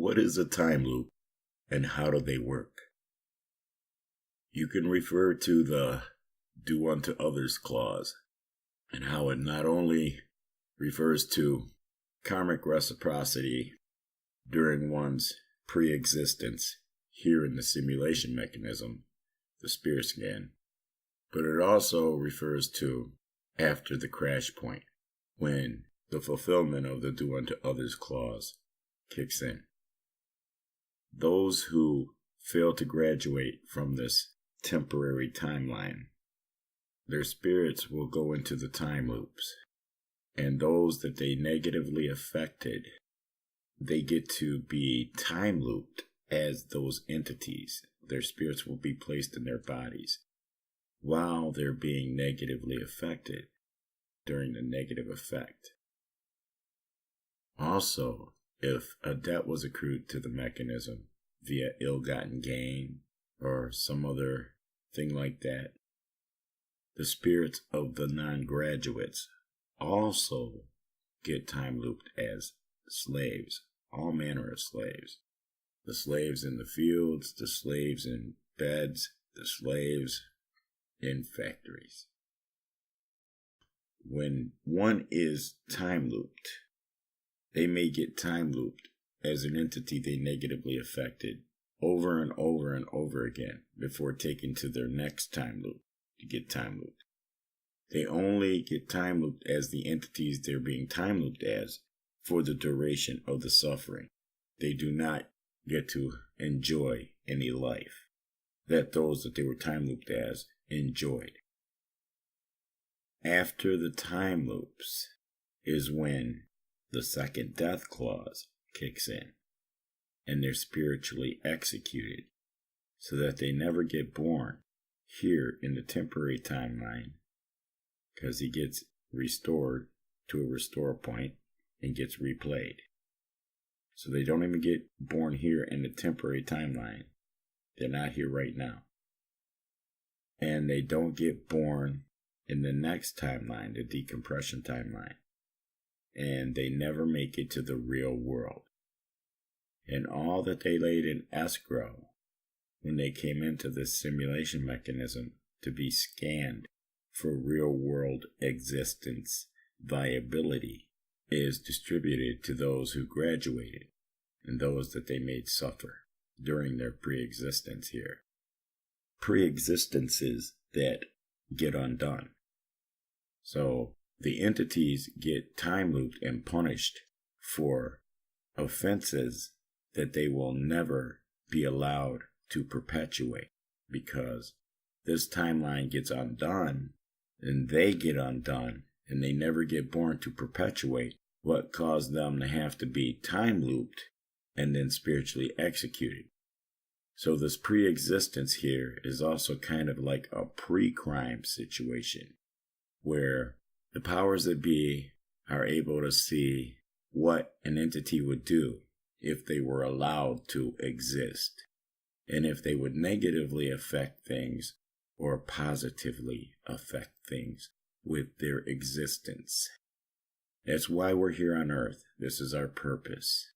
What is a time loop and how do they work? You can refer to the do unto others clause and how it not only refers to karmic reciprocity during one's pre-existence here in the simulation mechanism, the spirit scan, but it also refers to after the crash point, when the fulfillment of the do unto others clause kicks in. Those who fail to graduate from this temporary timeline, their spirits will go into the time loops, and those that they negatively affected, they get to be time looped as those entities. Their spirits will be placed in their bodies while they're being negatively affected during the negative effect. Also, if a debt was accrued to the mechanism via ill-gotten gain or some other thing like that, the spirits of the non-graduates also get time looped as slaves, all manner of slaves. The slaves in the fields, the slaves in beds, the slaves in factories. When one is time looped, they may get time looped as an entity they negatively affected over and over and over again before taken to their next time loop to get time looped. They only get time looped as the entities they're being time looped as for the duration of the suffering. They do not get to enjoy any life that those that they were time looped as enjoyed. After the time loops is when the second death clause kicks in and they're spiritually executed so that they never get born here in the temporary timeline, because he gets restored to a restore point and gets replayed. So they don't even get born here in the temporary timeline. They're not here right now. And they don't get born in the next timeline, the decompression timeline. And they never make it to the real world. And all that they laid in escrow when they came into this simulation mechanism to be scanned for real world existence viability is distributed to those who graduated and those that they made suffer during their pre-existence here. Pre-existences that get undone. So the entities get time looped and punished for offenses that they will never be allowed to perpetuate, because this timeline gets undone and they get undone and they never get born to perpetuate what caused them to have to be time looped and then spiritually executed. So this pre-existence here is also kind of like a pre-crime situation where the powers that be are able to see what an entity would do if they were allowed to exist, and if they would negatively affect things or positively affect things with their existence. That's why we're here on earth. This is our purpose.